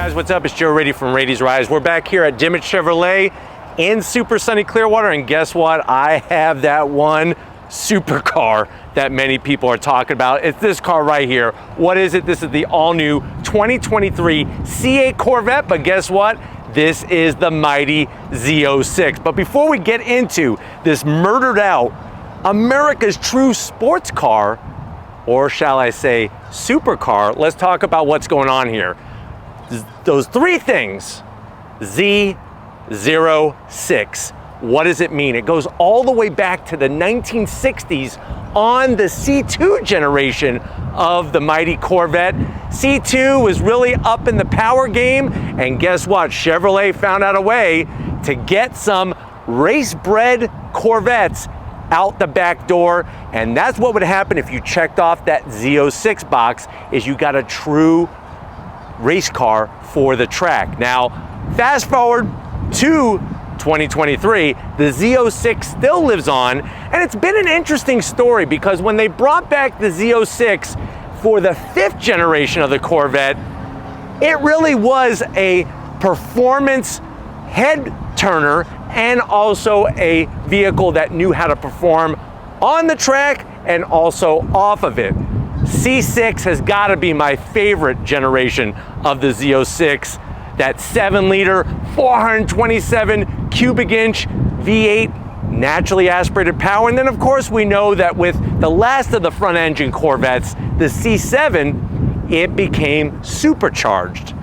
guys, what's up? It's Joe Rady from Rady's Rides. We're back here at Dimmitt Chevrolet in super sunny Clearwater, and guess what? I have that one supercar that many people are talking about. It's this car right here. What is it? This is the all-new 2023 C8 Corvette, but guess what? This is the mighty Z06. But before we get into this murdered out America's true sports car, or shall I say supercar, let's talk about what's going on here. Those three things, Z06. What does it mean? It goes all the way back to the 1960s on the C2 generation of the mighty Corvette. C2 was really up in the power game, and guess what? Chevrolet found out a way to get some race-bred Corvettes out the back door, and that's what would happen if you checked off that Z06 box, is you got a true race car for the track. Now, fast forward to 2023, the Z06 still lives on, and it's been an interesting story because when they brought back the Z06 for the 5th generation of the Corvette, it really was a performance head turner and also a vehicle that knew how to perform on the track and also off of it. C6 has got to be my favorite generation of the Z06. That 7-liter, 427 cubic inch V8 naturally aspirated power. And then of course we know that with the last of the front engine Corvettes, the C7, it became supercharged.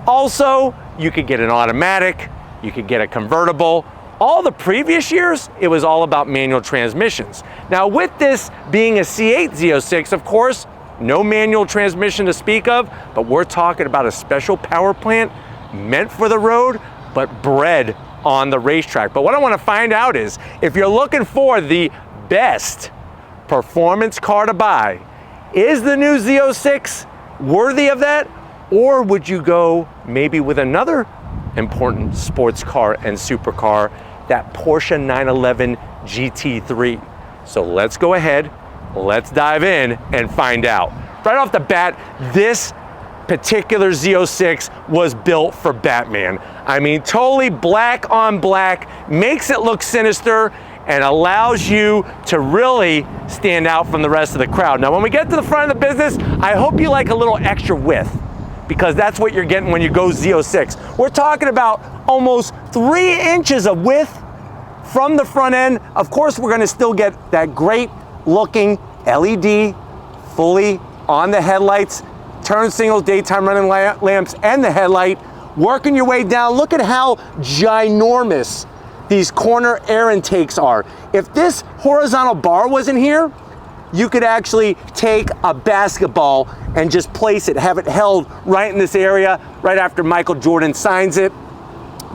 Also, you could get an automatic, you could get a convertible. All the previous years, it was all about manual transmissions. Now with this being a C8 Z06, of course, no manual transmission to speak of, but we're talking about a special power plant meant for the road, but bred on the racetrack. But what I want to find out is, if you're looking for the best performance car to buy, is the new Z06 worthy of that? Or would you go maybe with another important sports car and supercar, that Porsche 911 GT3? So let's go ahead, let's dive in and find out. Right off the bat, this particular Z06 was built for Batman. I mean, totally black on black, makes it look sinister and allows you to really stand out from the rest of the crowd. Now, when we get to the front of the business, I hope you like a little extra width, because that's what you're getting when you go Z06. We're talking about almost 3 inches of width from the front end. Of course, we're gonna still get that great looking LED fully on the headlights, turn signals, daytime running lamps, and the headlight. Working your way down, look at how ginormous these corner air intakes are. If this horizontal bar wasn't here, you could actually take a basketball and just place it, have it held right in this area, right after Michael Jordan signs it.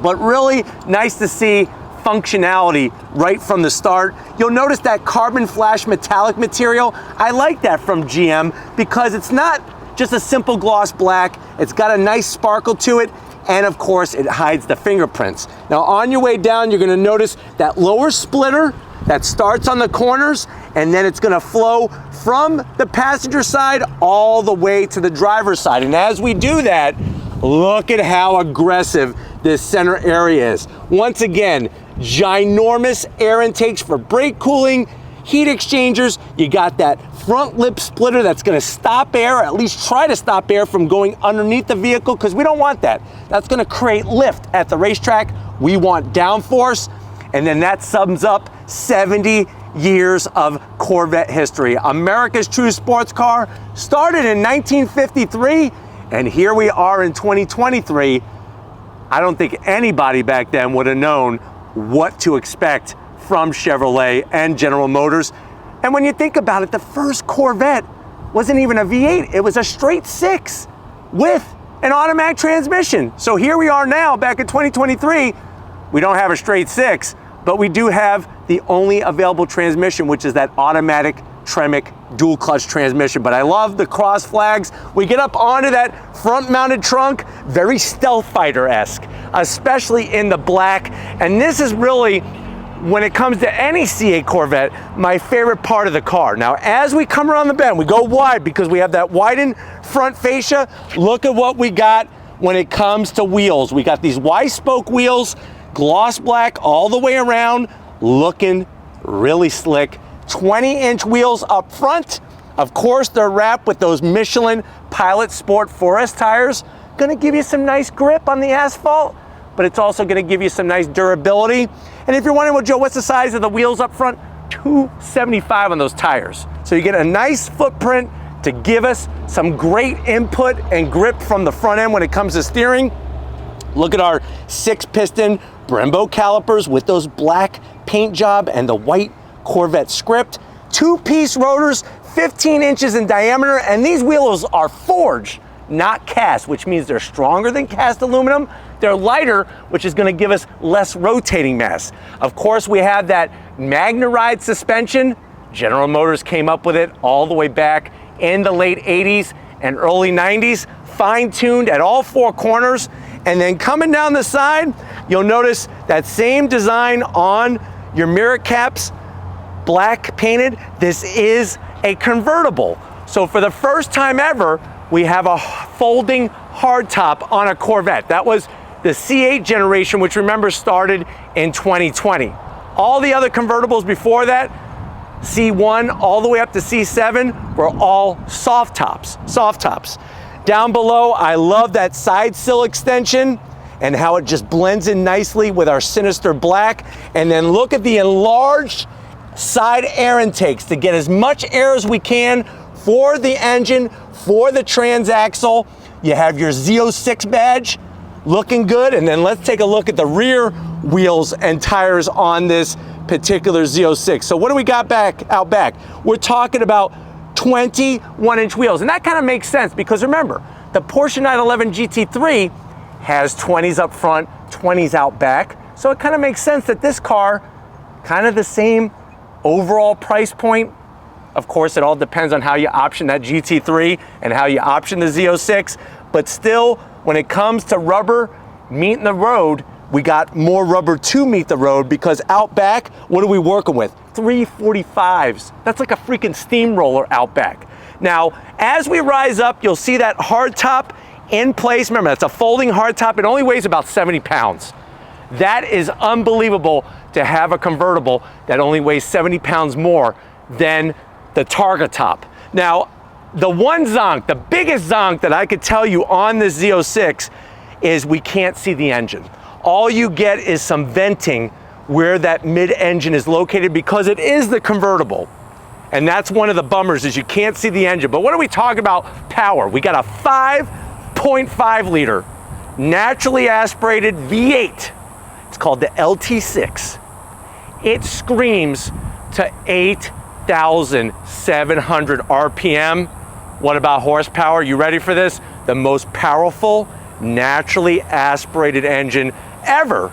But really nice to see functionality right from the start. You'll notice that carbon flash metallic material. I like that from GM because it's not just a simple gloss black. It's got a nice sparkle to it, and of course it hides the fingerprints. Now on your way down, you're gonna notice that lower splitter that starts on the corners, and then it's gonna flow from the passenger side all the way to the driver's side. And as we do that, look at how aggressive this center area is. Once again, ginormous air intakes for brake cooling, heat exchangers. You got that front lip splitter that's gonna stop air, or at least try to stop air from going underneath the vehicle, because we don't want that. That's gonna create lift at the racetrack. We want downforce. And then that sums up 70 years of Corvette history. America's true sports car, started in 1953, and here we are in 2023. I don't think anybody back then would have known what to expect from Chevrolet and General Motors. And when you think about it, the first Corvette wasn't even a V8, it was a straight 6 with an automatic transmission. So here we are now, back in 2023, we don't have a straight 6, but we do have the only available transmission, which is that automatic Tremec dual clutch transmission. But I love the cross flags. We get up onto that front mounted trunk, very stealth fighter-esque, especially in the black. And this is really, when it comes to any C8 Corvette, my favorite part of the car. Now, as we come around the bend, we go wide because we have that widened front fascia. Look at what we got when it comes to wheels. We got these Y-spoke wheels, gloss black all the way around, looking really slick. 20-inch wheels up front. Of course, they're wrapped with those Michelin Pilot Sport Forest tires. Gonna give you some nice grip on the asphalt, but it's also gonna give you some nice durability. And if you're wondering, well, Joe, what's the size of the wheels up front? 275 on those tires. So you get a nice footprint to give us some great input and grip from the front end when it comes to steering. Look at our 6-piston Brembo calipers with those black paint job and the white Corvette script. 2-piece rotors, 15 inches in diameter, and these wheels are forged, not cast, which means they're stronger than cast aluminum. They're lighter, which is going to give us less rotating mass. Of course, we have that MagneRide suspension. General Motors came up with it all the way back in the late 80s and early 90s, fine-tuned at all 4 corners. And then coming down the side, you'll notice that same design on your mirror caps, black painted. This is a convertible. So for the first time ever, we have a folding hardtop on a Corvette. That was the C8 generation, which remember started in 2020. All the other convertibles before that, C1 all the way up to C7, were all soft tops. Down below, I love that side sill extension and how it just blends in nicely with our sinister black. And then look at the enlarged side air intakes to get as much air as we can for the engine, for the transaxle. You have your Z06 badge, looking good. And then let's take a look at the rear wheels and tires on this particular Z06. So what do we got out back? We're talking about 21-inch wheels. And that kind of makes sense because remember, the Porsche 911 GT3 has 20s up front, 20s out back. So it kind of makes sense that this car, kind of the same overall price point. Of course, it all depends on how you option that GT3 and how you option the Z06. But still, when it comes to rubber meeting the road, we got more rubber to meet the road because out back, what are we working with? 345s. That's like a freaking steamroller out back. Now, as we rise up, you'll see that hardtop in place. Remember, that's a folding hardtop. It only weighs about 70 pounds. That is unbelievable to have a convertible that only weighs 70 pounds more than the Targa top. Now, the one zonk, the biggest zonk that I could tell you on this Z06 is we can't see the engine. All you get is some venting where that mid-engine is located because it is the convertible. And that's one of the bummers is you can't see the engine. But what are we talking about power? We got a 5.5 liter naturally aspirated V8. It's called the LT6. It screams to 8,700 RPM. What about horsepower? You ready for this? The most powerful naturally aspirated engine ever.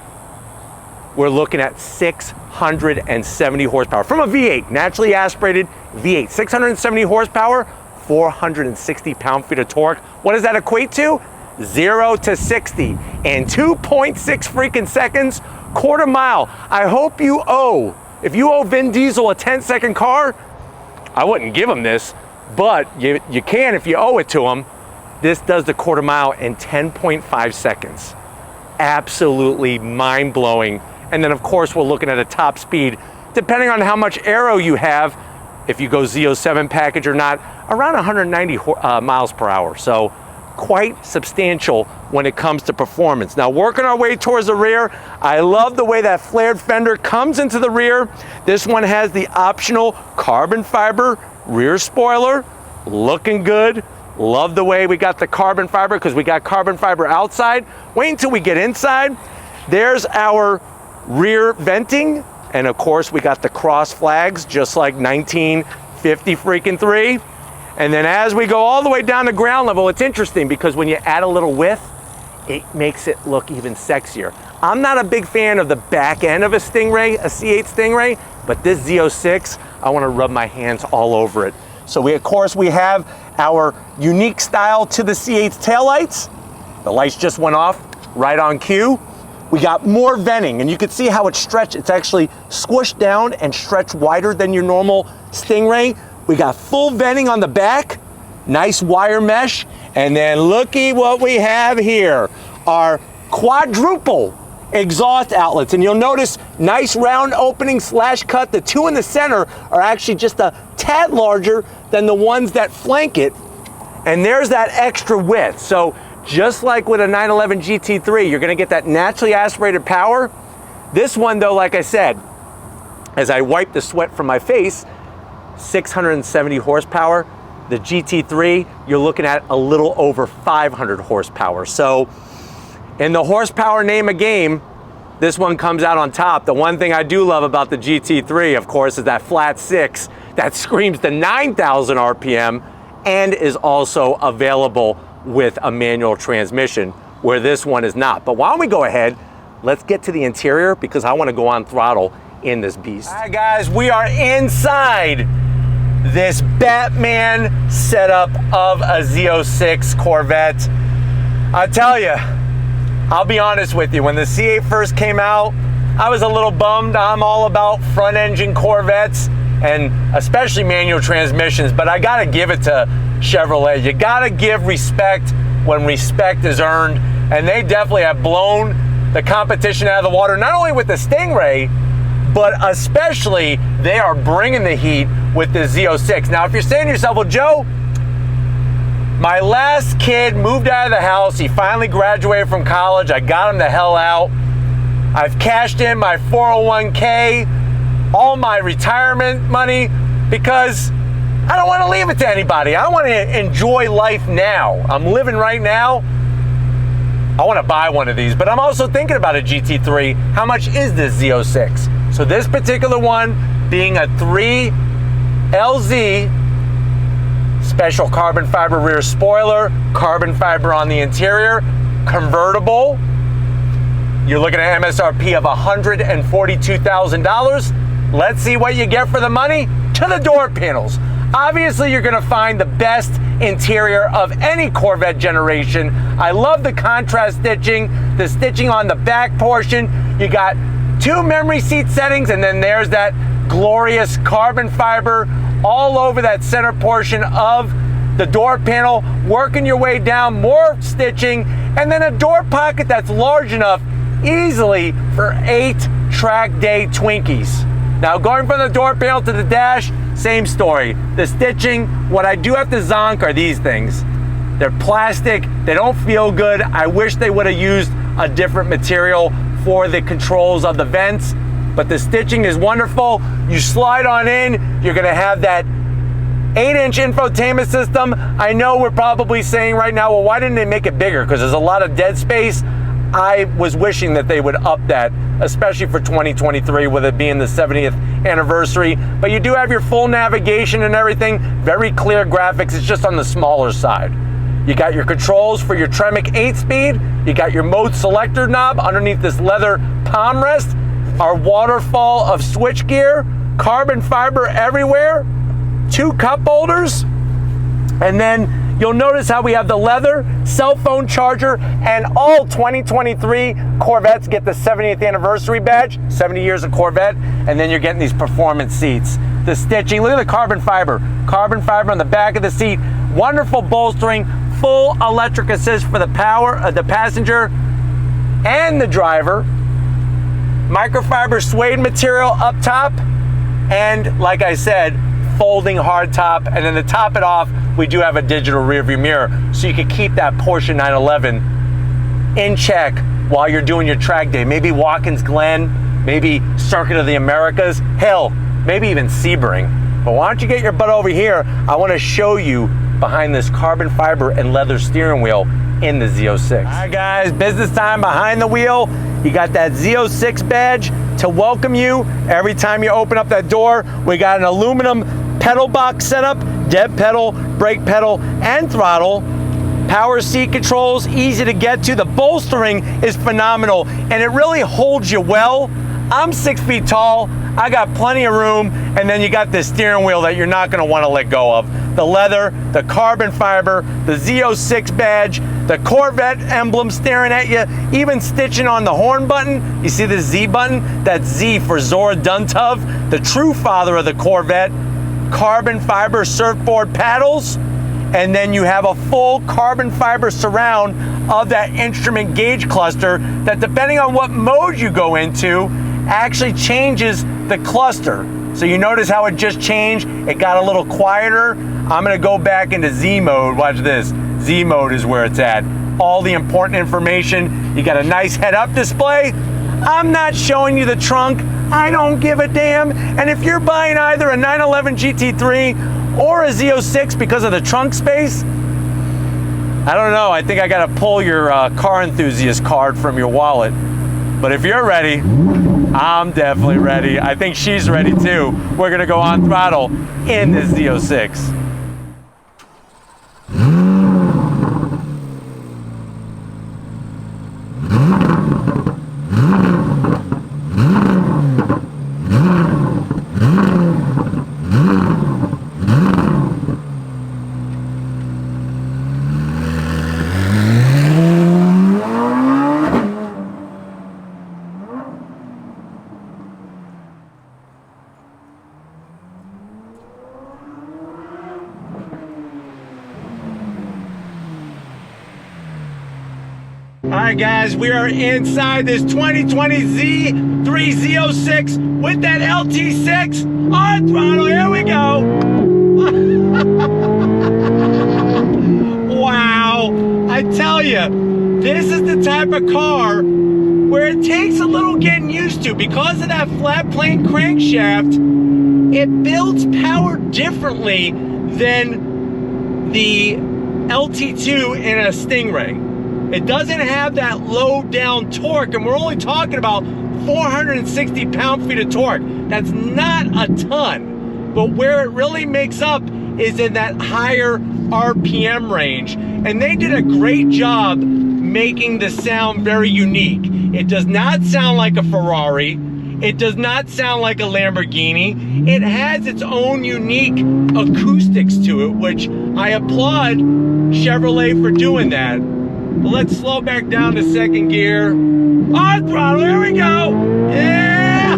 We're looking at 670 horsepower from a V8, naturally aspirated V8. 670 horsepower, 460 pound-feet of torque. What does that equate to? 0 to 60 in 2.6 freaking seconds, quarter mile. I hope you owe, if you owe Vin Diesel a 10-second car, I wouldn't give him this, but you can if you owe it to him. This does the quarter mile in 10.5 seconds. Absolutely mind-blowing. And then of course we're looking at a top speed, depending on how much aero you have, if you go Z07 package or not, around 190 miles per hour. So quite substantial when it comes to performance. Now working our way towards the rear, I love the way that flared fender comes into the rear. This one has the optional carbon fiber rear spoiler, looking good. Love the way we got the carbon fiber because we got carbon fiber outside. Wait until we get inside. There's our rear venting. And of course we got the cross flags just like 1950 freaking 3. And then as we go all the way down to ground level, it's interesting because when you add a little width, it makes it look even sexier. I'm not a big fan of the back end of a Stingray, a C8 Stingray, but this Z06, I want to rub my hands all over it. So we, of course, we have our unique style to the C8's taillights. The lights just went off right on cue. We got more venting, and you can see how it's stretched. It's actually squished down and stretched wider than your normal Stingray. We got full venting on the back. nice wire mesh. And then looky what we have here, our quadruple exhaust outlets. And you'll notice nice round opening slash cut. The two in the center are actually just a tad larger than the ones that flank it. And there's that extra width. So just like with a 911 GT3, you're gonna get that naturally aspirated power. This one though, like I said, as I wipe the sweat from my face, 670 horsepower. The GT3, you're looking at a little over 500 horsepower. So in the horsepower name of game, this one comes out on top. The one thing I do love about the GT3, of course, is that flat six that screams to 9,000 RPM and is also available with a manual transmission, where this one is not. But why don't we go ahead, let's get to the interior, because I want to go on throttle in this beast. All right, guys, we are inside this Batman setup of a Z06 Corvette. I tell you, I'll be honest with you, when the C8 first came out, I was a little bummed. I'm all about front engine Corvettes, and especially manual transmissions, but I gotta give it to Chevrolet. You gotta give respect when respect is earned, and they definitely have blown the competition out of the water, not only with the Stingray, but especially they are bringing the heat with the Z06. Now, if you're saying to yourself, well, Joe, my last kid moved out of the house. He finally graduated from college. I got him the hell out. I've cashed in my 401k, all my retirement money, because I don't want to leave it to anybody. I want to enjoy life now. I'm living right now. I want to buy one of these, but I'm also thinking about a GT3. How much is this Z06? So this particular one, being a 3LZ, special carbon fiber rear spoiler, carbon fiber on the interior, convertible. You're looking at MSRP of $142,000. Let's see what you get for the money. To the door panels. Obviously, you're gonna find the best interior of any Corvette generation. I love the contrast stitching, the stitching on the back portion. You got 2 memory seat settings, and then there's that glorious carbon fiber all over that center portion of the door panel, working your way down, more stitching, and then a door pocket that's large enough easily for 8 track day Twinkies. Now, going from the door panel to the dash, same story. The stitching, what I do have to zonk are these things. They're plastic, they don't feel good. I wish they would have used a different material for the controls of the vents, but the stitching is wonderful. You slide on in, you're gonna have that 8-inch infotainment system. I know we're probably saying right now, well, why didn't they make it bigger? Because there's a lot of dead space. I was wishing that they would up that, especially for 2023, with it being the 70th anniversary. But you do have your full navigation and everything, very clear graphics. It's just on the smaller side. You got your controls for your Tremec 8-speed. You got your mode selector knob underneath this leather palm rest. Our waterfall of switchgear, carbon fiber everywhere, 2 cup holders, and then you'll notice how we have the leather cell phone charger, and all 2023 Corvettes get the 70th anniversary badge, 70 years of Corvette, and then you're getting these performance seats. The stitching, look at the carbon fiber on the back of the seat, wonderful bolstering, full electric assist for the power, the passenger and the driver, microfiber suede material up top, and like I said, folding hard top, and then to top it off, we do have a digital rear view mirror, so you can keep that Porsche 911 in check while you're doing your track day. Maybe Watkins Glen, maybe Circuit of the Americas, hell, maybe even Sebring. But why don't you get your butt over here? I want to show you behind this carbon fiber and leather steering wheel in the Z06. All right, guys, business time behind the wheel. You got that Z06 badge to welcome you every time you open up that door. We got an aluminum pedal box setup, dead pedal, brake pedal, and throttle. Power seat controls, easy to get to. The bolstering is phenomenal, and it really holds you well. I'm 6 feet tall, I got plenty of room, and then you got this steering wheel that you're not gonna wanna let go of. The leather, the carbon fiber, the Z06 badge, the Corvette emblem staring at you, even stitching on the horn button. You see the Z button? That's Z for Zora Duntov, the true father of the Corvette. Carbon fiber surfboard paddles, and then you have a full carbon fiber surround of that instrument gauge cluster that, depending on what mode you go into, actually changes the cluster. So you notice how it just changed? It got a little quieter. I'm gonna go back into Z mode. Watch this. Z mode is where it's at. All the important information. You got a nice head-up display. I'm not showing you the trunk. I don't give a damn. And if you're buying either a 911 GT3 or a Z06 because of the trunk space, I don't know. I think I gotta pull your car enthusiast card from your wallet. But if you're ready, I'm definitely ready. I think she's ready too. We're gonna go on throttle in this Z06. All right, guys, we are inside this 2020 Z3 Z06 with that LT6 on throttle. Here we go. Wow. I tell you, this is the type of car where it takes a little getting used to. Because of that flat plane crankshaft, it builds power differently than the LT2 in a Stingray. It doesn't have that low down torque, and we're only talking about 460 pound-feet of torque. That's not a ton, but where it really makes up is in that higher RPM range. And they did a great job making the sound very unique. It does not sound like a Ferrari. It does not sound like a Lamborghini. It has its own unique acoustics to it, which I applaud Chevrolet for doing that. But let's slow back down to second gear. On throttle, here we go. Yeah!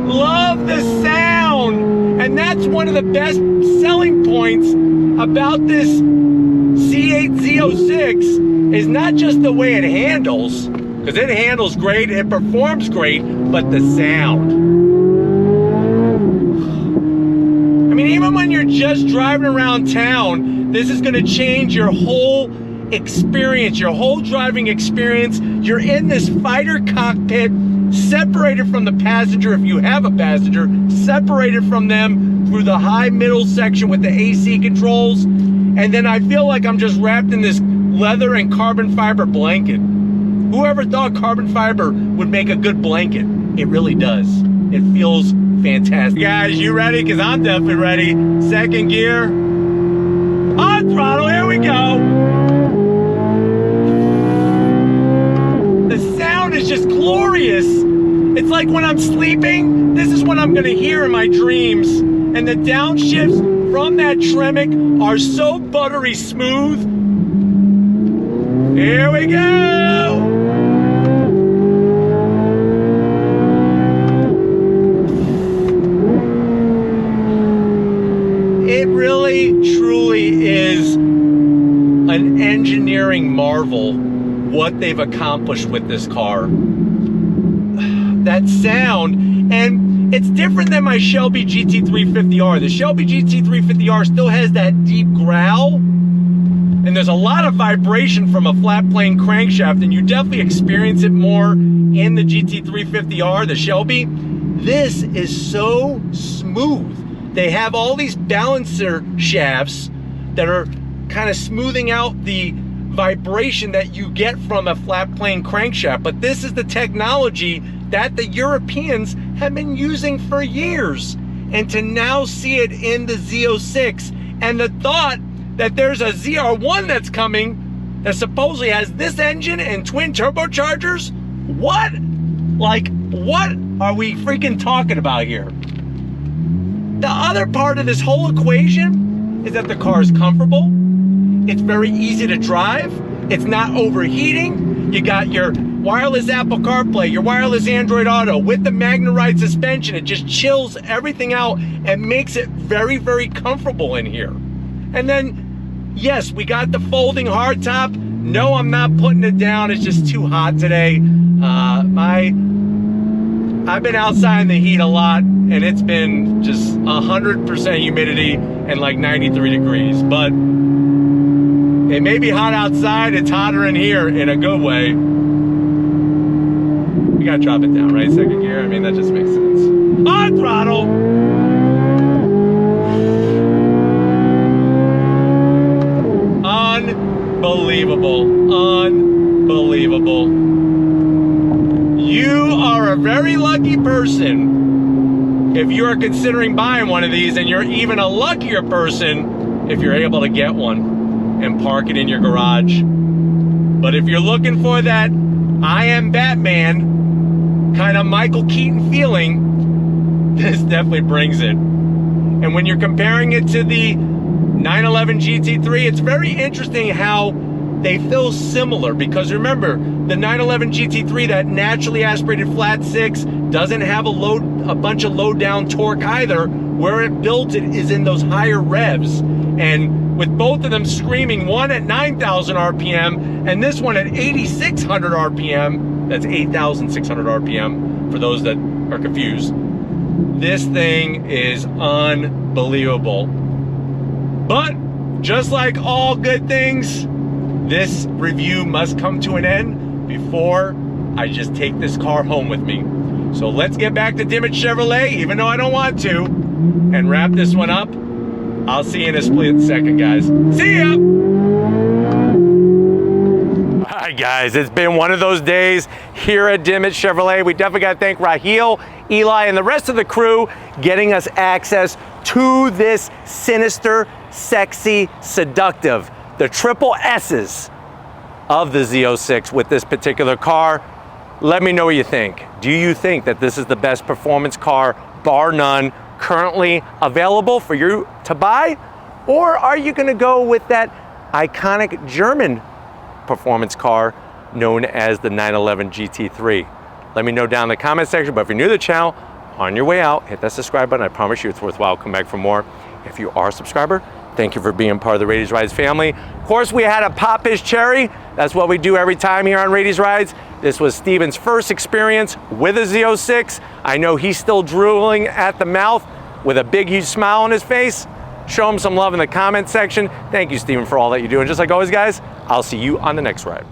Love the sound. And that's one of the best selling points about this C8 Z06 is not just the way it handles, because it handles great, it performs great, but the sound. I mean, even when you're just driving around town, this is gonna change your whole experience, your whole driving experience. You're in this fighter cockpit, separated from the passenger, if you have a passenger, separated from them through the high middle section with the AC controls. And then I feel like I'm just wrapped in this leather and carbon fiber blanket. Whoever thought carbon fiber would make a good blanket? It really does. It feels fantastic. Guys, you ready? Because I'm definitely ready. Second gear. On throttle, here we go. The sound is just glorious. It's like when I'm sleeping, this is what I'm gonna hear in my dreams. And the downshifts from that Tremec are so buttery smooth. Here we go. It really, truly is an engineering marvel what they've accomplished with this car. That sound, and it's different than my Shelby GT350R. The Shelby GT350R still has that deep growl, and there's a lot of vibration from a flat plane crankshaft, and you definitely experience it more in the GT350R, the Shelby. This is so smooth. They have all these balancer shafts that are kind of smoothing out the vibration that you get from a flat plane crankshaft. But this is the technology that the Europeans have been using for years. And to now see it in the Z06, and the thought that there's a ZR1 that's coming that supposedly has this engine and twin turbochargers? What? Like, what are we freaking talking about here? The other part of this whole equation is that the car is comfortable. It's very easy to drive. It's not overheating. You got your wireless Apple CarPlay, your wireless Android Auto, with the MagneRide suspension. It just chills everything out and makes it very, very comfortable in here. And then, yes, we got the folding hardtop. No, I'm not putting it down. It's just too hot today. I've been outside in the heat a lot, and it's been just 100% humidity and like 93 degrees. But it may be hot outside. It's hotter in here in a good way. We gotta drop it down, right? Second gear. I mean, that just makes sense. On throttle. Unbelievable. Unbelievable. You are a very lucky person if you are considering buying one of these, and you're even a luckier person if you're able to get one and park it in your garage. But if you're looking for that I Am Batman kind of Michael Keaton feeling, this definitely brings it. And when you're comparing it to the 911 GT3, it's very interesting how they feel similar, because remember, the 911 GT3, that naturally aspirated flat six, doesn't have a bunch of low down torque either. Where it builds it is in those higher revs. And with both of them screaming, one at 9,000 RPM and this one at 8,600 RPM, that's 8,600 RPM for those that are confused. This thing is unbelievable. But just like all good things, this review must come to an end before I just take this car home with me. So let's get back to Dimmitt Chevrolet, even though I don't want to, and wrap this one up. I'll see you in a split second, guys. See ya! All right, guys, it's been one of those days here at Dimmitt Chevrolet. We definitely got to thank Raheel, Eli, and the rest of the crew getting us access to this sinister, sexy, seductive, the triple S's of the Z06 with this particular car. Let me know what you think. Do you think that this is the best performance car, bar none, currently available for you to buy? Or are you gonna go with that iconic German performance car known as the 911 GT3? Let me know down in the comment section, but if you're new to the channel, on your way out, hit that subscribe button. I promise you it's worthwhile. Come back for more. If you are a subscriber, thank you for being part of the Radies Rides family. Of course, we had to pop his cherry. That's what we do every time here on Radies Rides. This was Steven's first experience with a Z06. I know he's still drooling at the mouth with a big, huge smile on his face. Show him some love in the comment section. Thank you, Steven, for all that you do. And just like always, guys, I'll see you on the next ride.